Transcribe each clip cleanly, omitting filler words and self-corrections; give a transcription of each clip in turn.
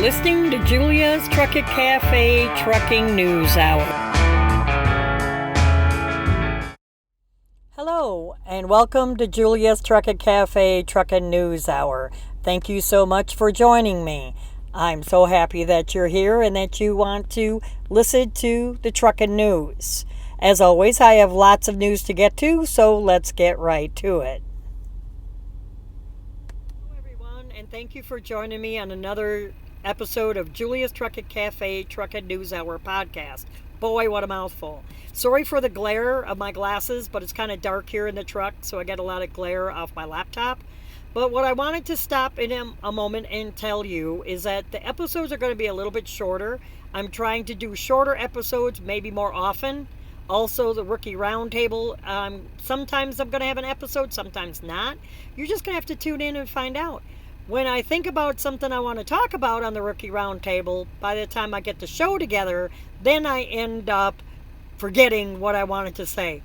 listening to Julia's Trucking Cafe Trucking News Hour. Hello, and welcome to Julia's Trucking Cafe Trucking News Hour. Thank you so much for joining me. I'm so happy that you're here and that you want to listen to the trucking news. As always, I have lots of news to get to, so let's get right to it. Hello, everyone, and thank you for joining me on another episode of Julia's Trucking Cafe Trucking News Hour podcast. Boy, what a mouthful. Sorry for the glare of my glasses, but it's kind of dark here in the truck, so I get a lot of glare off my laptop. But what I wanted to stop in a moment and tell you is that the episodes are going to be a little bit shorter. I'm trying to do shorter episodes, maybe more often. Also, the Rookie Roundtable, sometimes I'm going to have an episode, sometimes not. You're just going to have to tune in and find out. When I think about something I want to talk about on the Rookie Roundtable, by the time I get the show together, then I end up forgetting what I wanted to say.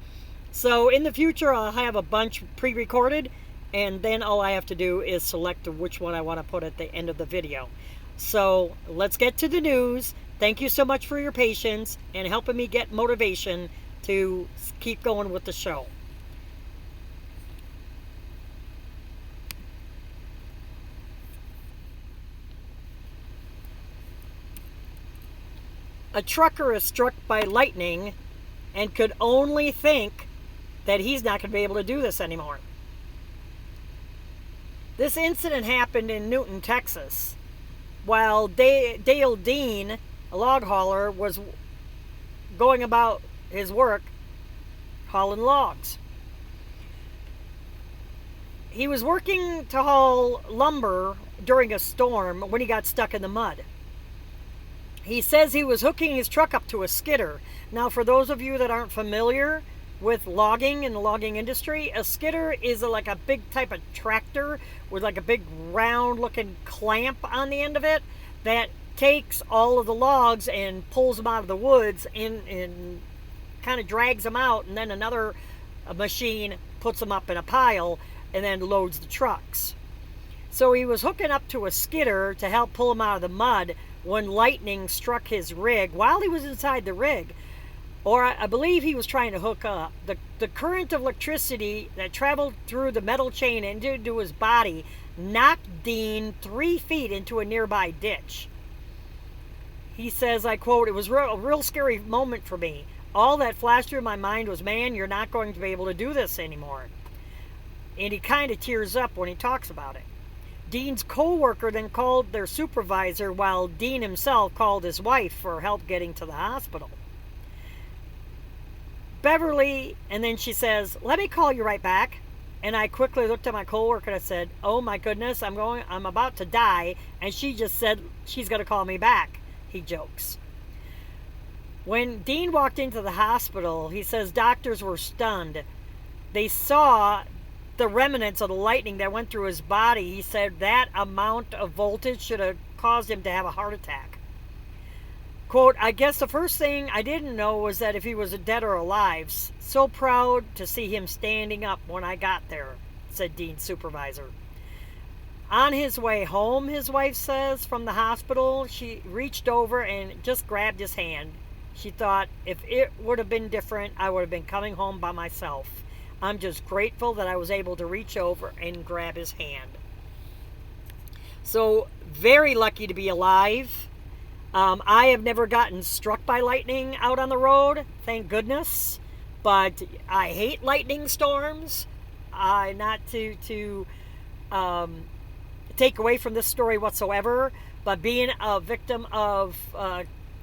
So in the future, I'll have a bunch pre-recorded, and then all I have to do is select which one I want to put at the end of the video. So let's get to the news. Thank you so much for your patience and helping me get motivation to keep going with the show. A trucker is struck by lightning and could only think that he's not going to be able to do this anymore. This incident happened in Newton, Texas, while Dale Dean, a log hauler, was going about his work hauling logs. He was working to haul lumber during a storm when he got stuck in the mud. He says he was hooking his truck up to a skidder. Now, for those of you that aren't familiar with logging in the logging industry, a skidder is like a big type of tractor with like a big round looking clamp on the end of it that takes all of the logs and pulls them out of the woods and kind of drags them out, and then another machine puts them up in a pile and then loads the trucks. So he was hooking up to a skidder to help pull him out of the mud when lightning struck his rig while he was inside the rig. Or I believe he was trying to hook up. The current of electricity that traveled through the metal chain and into his body knocked Dean 3 feet into a nearby ditch. He says, I quote, "It was a real scary moment for me. All that flashed through my mind was, man, you're not going to be able to do this anymore." And he kind of tears up when he talks about it. Dean's co-worker then called their supervisor, while Dean himself called his wife for help getting to the hospital. Beverly, and then she says, "Let me call you right back." And I quickly looked at my co-worker and I said, "Oh my goodness, I'm about to die." And she just said she's going to call me back. He jokes. When Dean walked into the hospital, he says doctors were stunned. They saw the remnants of the lightning that went through his body. He said that amount of voltage should have caused him to have a heart attack. Quote, "I guess the first thing I didn't know was that if he was dead or alive. So proud to see him standing up when I got there," said Dean's supervisor. On his way home, his wife says, from the hospital, she reached over and just grabbed his hand. She thought, if it would have been different, I would have been coming home by myself. I'm just grateful that I was able to reach over and grab his hand. So, very lucky to be alive. I have never gotten struck by lightning out on the road, thank goodness. But I hate lightning storms. Not to take away from this story whatsoever, but being a victim of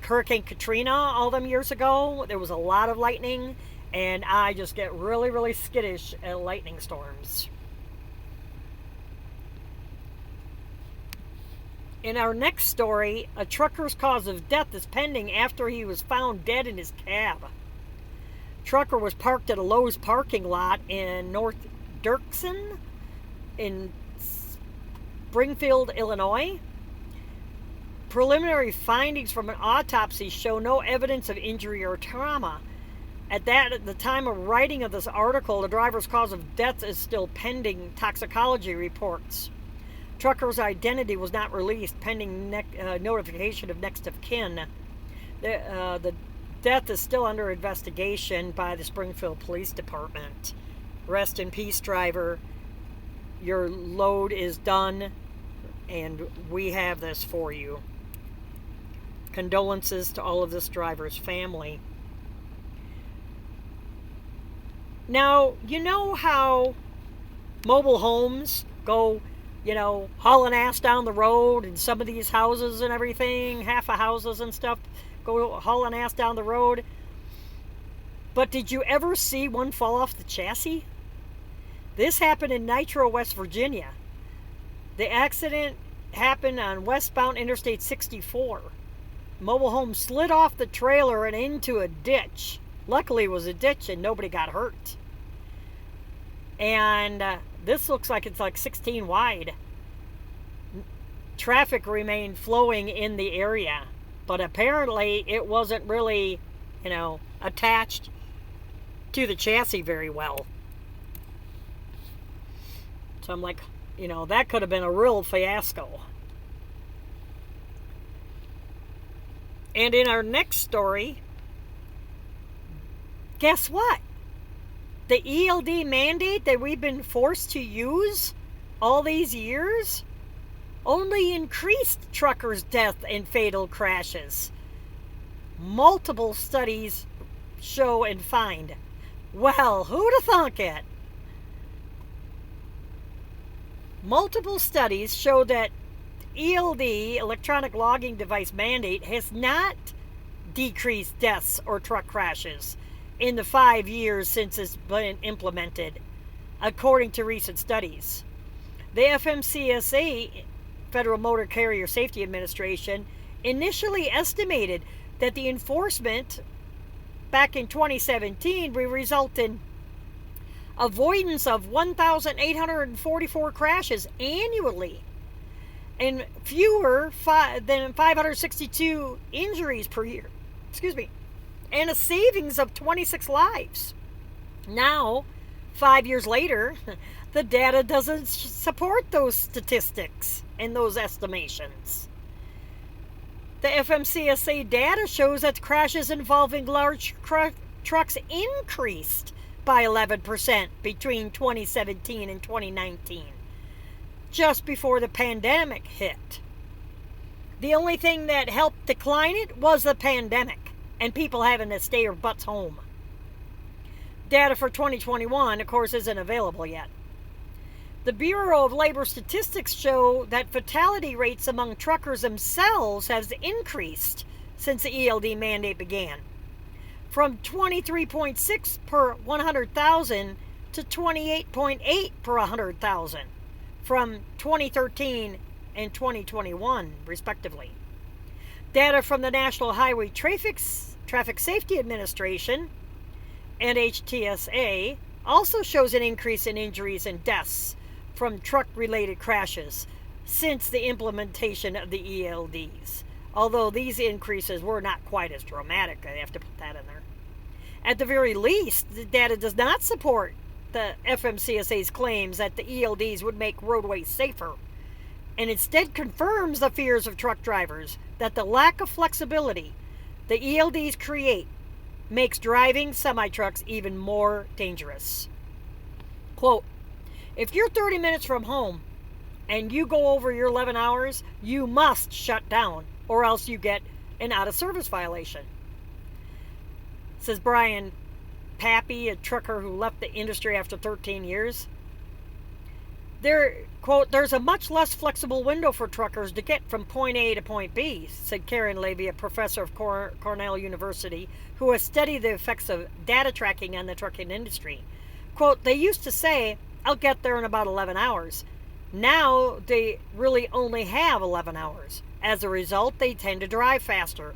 Hurricane Katrina all them years ago, there was a lot of lightning. And I just get really, really skittish at lightning storms. In our next story, a trucker's cause of death is pending after he was found dead in his cab. Trucker was parked at a Lowe's parking lot in North Dirksen in Springfield, Illinois. Preliminary findings from an autopsy show no evidence of injury or trauma. At the time of writing of this article, the driver's cause of death is still pending toxicology reports. Trucker's identity was not released pending notification of next of kin. The death is still under investigation by the Springfield Police Department. Rest in peace, driver. Your load is done, and we have this for you. Condolences to all of this driver's family. Now, you know how mobile homes go, hauling ass down the road, and some of these houses and everything, half of houses and stuff, go hauling ass down the road. But did you ever see one fall off the chassis? This happened in Nitro, West Virginia. The accident happened on westbound Interstate 64. Mobile home slid off the trailer and into a ditch. Luckily, it was a ditch and nobody got hurt. And this looks like it's like 16 wide. Traffic remained flowing in the area, but apparently it wasn't really, attached to the chassis very well. So I'm like, that could have been a real fiasco. And in our next story, guess what? The ELD mandate that we've been forced to use all these years only increased truckers' death and fatal crashes. Multiple studies show and find. Well, who'd have thunk it? Multiple studies show that ELD, electronic logging device mandate, has not decreased deaths or truck crashes in the 5 years since it's been implemented, according to recent studies. The FMCSA, Federal Motor Carrier Safety Administration, initially estimated that the enforcement back in 2017 will result in avoidance of 1,844 crashes annually and fewer than 562 injuries per year. And a savings of 26 lives. Now, 5 years later, the data doesn't support those statistics and those estimations. The FMCSA data shows that crashes involving large trucks increased by 11% between 2017 and 2019, just before the pandemic hit. The only thing that helped decline it was the pandemic and people having to stay their butts home. Data for 2021, of course, isn't available yet. The Bureau of Labor Statistics show that fatality rates among truckers themselves has increased since the ELD mandate began, from 23.6 per 100,000 to 28.8 per 100,000 from 2013 and 2021, respectively. Data from the National Highway Traffic Safety Administration, NHTSA, also shows an increase in injuries and deaths from truck-related crashes since the implementation of the ELDs. Although these increases were not quite as dramatic, I have to put that in there. At the very least, the data does not support the FMCSA's claims that the ELDs would make roadways safer, and instead confirms the fears of truck drivers that the lack of flexibility the ELDs create makes driving semi-trucks even more dangerous. Quote, if you're 30 minutes from home and you go over your 11 hours, you must shut down or else you get an out-of-service violation. Says Brian Pappy, a trucker who left the industry after 13 years. Quote, there's a much less flexible window for truckers to get from point A to point B, said Karen Levy, a professor of Cornell University, who has studied the effects of data tracking on the trucking industry. Quote, they used to say, I'll get there in about 11 hours. Now they really only have 11 hours. As a result, they tend to drive faster.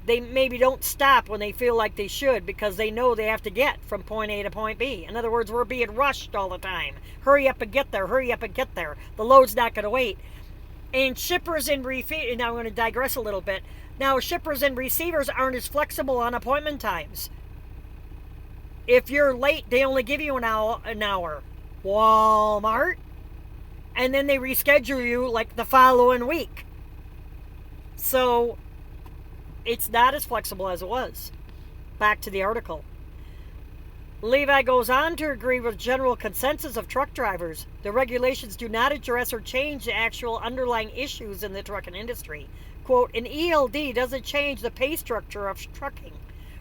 They maybe don't stop when they feel like they should because they know they have to get from point A to point B. In other words, we're being rushed all the time. Hurry up and get there. Hurry up and get there. The load's not going to wait. And shippers and receivers, now I'm going to digress a little bit. Now, shippers and receivers aren't as flexible on appointment times. If you're late, they only give you an hour. Walmart, and then they reschedule you like the following week. So it's not as flexible as it was. Back to the article. Levi goes on to agree with general consensus of truck drivers. The regulations do not address or change the actual underlying issues in the trucking industry. Quote, an ELD doesn't change the pay structure of trucking,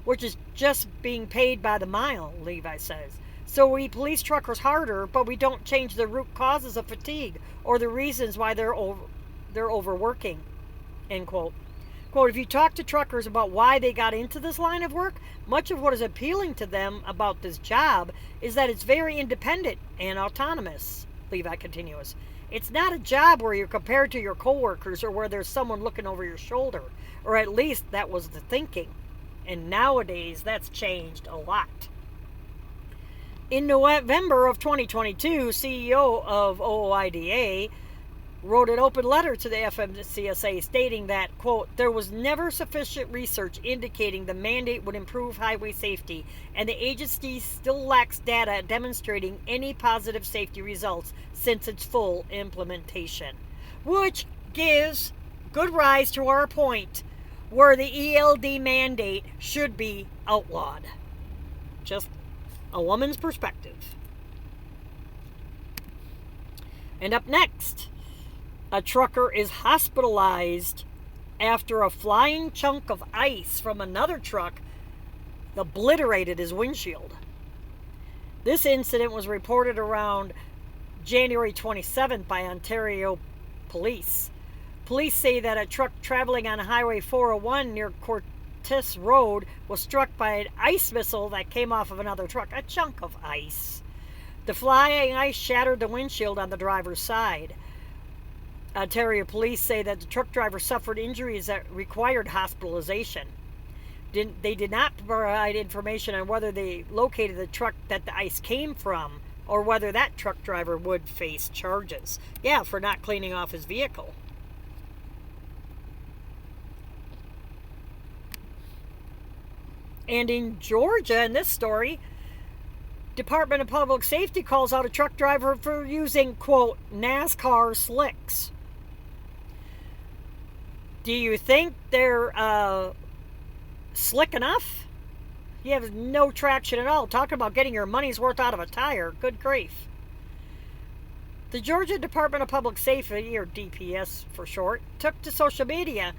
which is just being paid by the mile, Levi says. So we police truckers harder, but we don't change the root causes of fatigue or the reasons why they're overworking, end quote. Quote, if you talk to truckers about why they got into this line of work, much of what is appealing to them about this job is that it's very independent and autonomous, Levi continues. It's not a job where you're compared to your coworkers or where there's someone looking over your shoulder, or at least that was the thinking. And nowadays, that's changed a lot. In November of 2022, CEO of OOIDA wrote an open letter to the FMCSA stating that, quote, there was never sufficient research indicating the mandate would improve highway safety, and the agency still lacks data demonstrating any positive safety results since its full implementation. Which gives good rise to our point where the ELD mandate should be outlawed. Just a woman's perspective. And up next, a trucker is hospitalized after a flying chunk of ice from another truck obliterated his windshield. This incident was reported around January 27th by Ontario police. Police say that a truck traveling on Highway 401 near Cortis Road was struck by an ice missile that came off of another truck, a chunk of ice. The flying ice shattered the windshield on the driver's side. Ontario police say that the truck driver suffered injuries that required hospitalization. They did not provide information on whether they located the truck that the ice came from or whether that truck driver would face charges. Yeah, for not cleaning off his vehicle. And in Georgia, in this story, Department of Public Safety calls out a truck driver for using, quote, NASCAR slicks. Do you think they're slick enough? You have no traction at all. Talking about getting your money's worth out of a tire. Good grief. The Georgia Department of Public Safety, or DPS for short, took to social media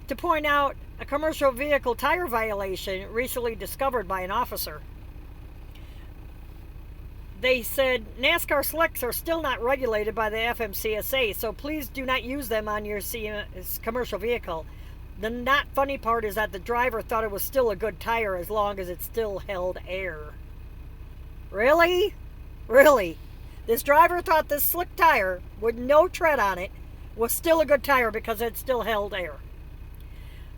to point out a commercial vehicle tire violation recently discovered by an officer. They said NASCAR slicks are still not regulated by the FMCSA, so please do not use them on your commercial vehicle. The not funny part is that the driver thought it was still a good tire as long as it still held air. Really? Really? This driver thought this slick tire with no tread on it was still a good tire because it still held air.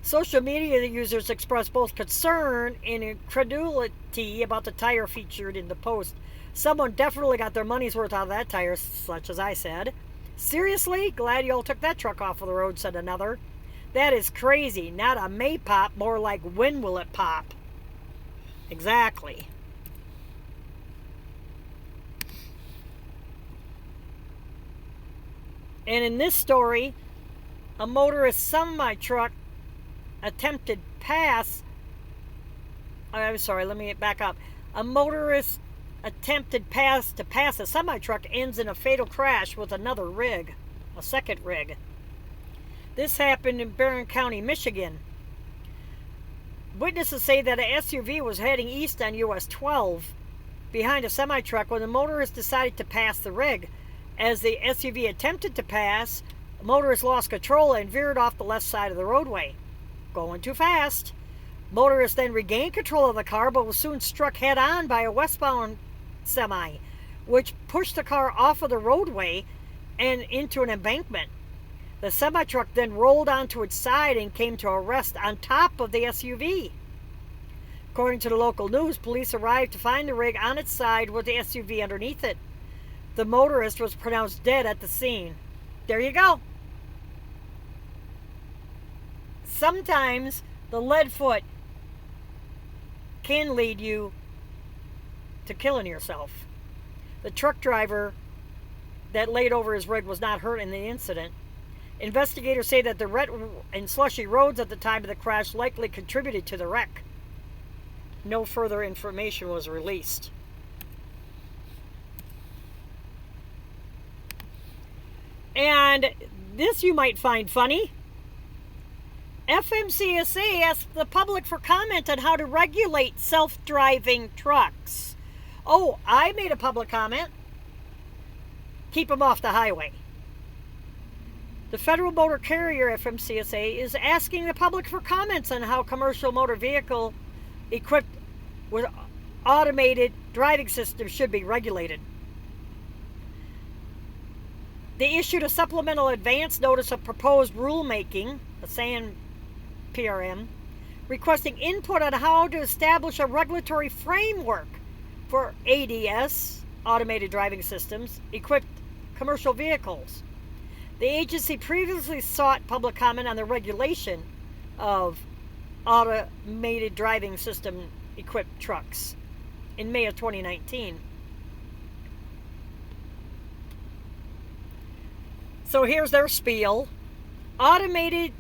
Social media users expressed both concern and incredulity about the tire featured in the post. Someone definitely got their money's worth out of that tire, such as I said. Seriously? Glad y'all took that truck off of the road, said another. That is crazy. Not a may pop, more like when will it pop? Exactly. And in this story, a motorist semi-truck attempted pass. I'm sorry, let me back up. A motorist attempted pass a semi-truck ends in a fatal crash with another rig, a second rig. This happened in Barron County, Michigan. Witnesses say that an SUV was heading east on US 12 behind a semi-truck when the motorist decided to pass the rig. As the SUV attempted to pass, the motorist lost control and veered off the left side of the roadway. Going too fast. Motorist then regained control of the car but was soon struck head-on by a westbound semi, which pushed the car off of the roadway and into an embankment. The semi-truck then rolled onto its side and came to a rest on top of the SUV. According to the local news, police arrived to find the rig on its side with the SUV underneath it. The motorist was pronounced dead at the scene. There you go. Sometimes the lead foot can lead you to killing yourself. The truck driver that laid over his rig was not hurt in the incident. Investigators say that the wet and slushy roads at the time of the crash likely contributed to the wreck. No further information was released. And this you might find funny. FMCSA asked the public for comment on how to regulate self-driving trucks. Oh, I made a public comment. Keep them off the highway. The Federal Motor Carrier FMCSA is asking the public for comments on how commercial motor vehicle equipped with automated driving systems should be regulated. They issued a supplemental advance notice of proposed rulemaking, the SAN PRM, requesting input on how to establish a regulatory framework for ADS, automated driving systems, equipped commercial vehicles. The agency previously sought public comment on the regulation of automated driving system equipped trucks in May of 2019. So here's their spiel. Automated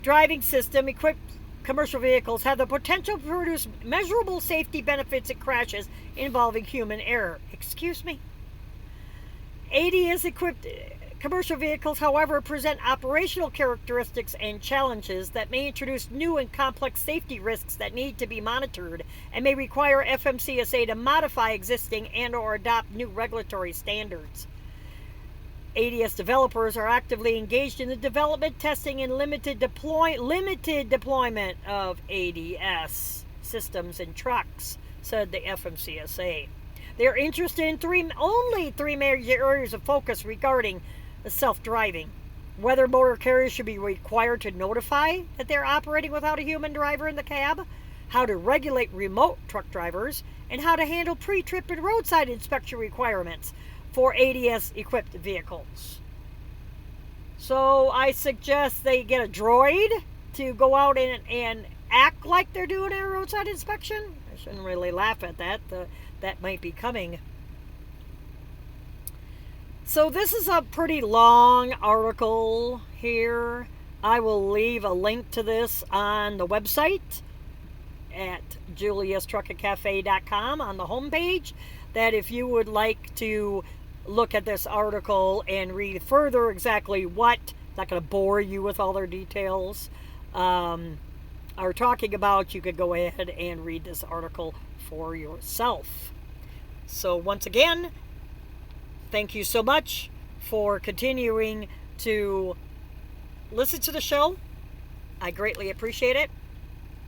driving system equipped commercial vehicles have the potential to produce measurable safety benefits in crashes involving human error. Excuse me? ADS equipped commercial vehicles, however, present operational characteristics and challenges that may introduce new and complex safety risks that need to be monitored and may require FMCSA to modify existing and/or adopt new regulatory standards. ADS developers are actively engaged in the development, testing, and limited deployment of ADS systems in trucks, said the FMCSA. They are interested in only three major areas of focus regarding self-driving: whether motor carriers should be required to notify that they're operating without a human driver in the cab, how to regulate remote truck drivers, and how to handle pre-trip and roadside inspection requirements for ADS-equipped vehicles. So I suggest they get a droid to go out and act like they're doing a roadside inspection. I shouldn't really laugh at that. That might be coming. So this is a pretty long article here. I will leave a link to this on the website at juliastruckandcafe.com on the homepage, that if you would like to look at this article and read further exactly what, not going to bore you with all their details, are talking about, you could go ahead and read this article for yourself. So once again, thank you so much for continuing to listen to the show. I greatly appreciate it.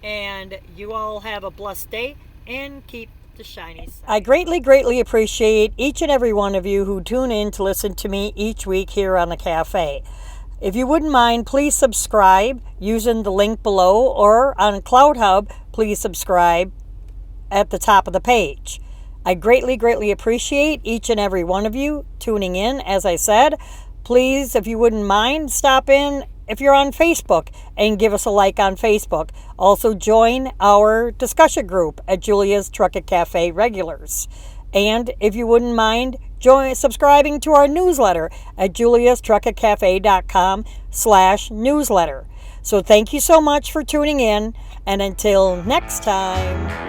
And you all have a blessed day and keep the shiny side. I greatly appreciate each and every one of you who tune in to listen to me each week here on the cafe. If you wouldn't mind, please subscribe using the link below, or on CloudHub, please subscribe at the top of the page. I greatly appreciate each and every one of you tuning in. As I said, please, if you wouldn't mind, stop in if you're on Facebook and give us a like on Facebook. Also join our discussion group at Julia's Truck and Cafe Regulars. And if you wouldn't mind, subscribing to our newsletter at juliastruckandcafe.com/newsletter. So thank you so much for tuning in, and until next time.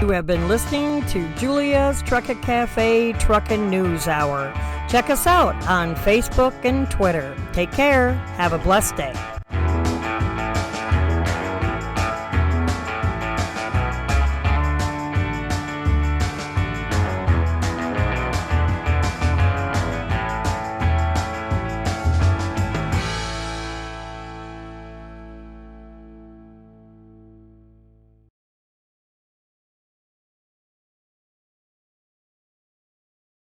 You have been listening to Julia's Truck and Cafe Truckin' News Hour. Check us out on Facebook and Twitter. Take care. Have a blessed day.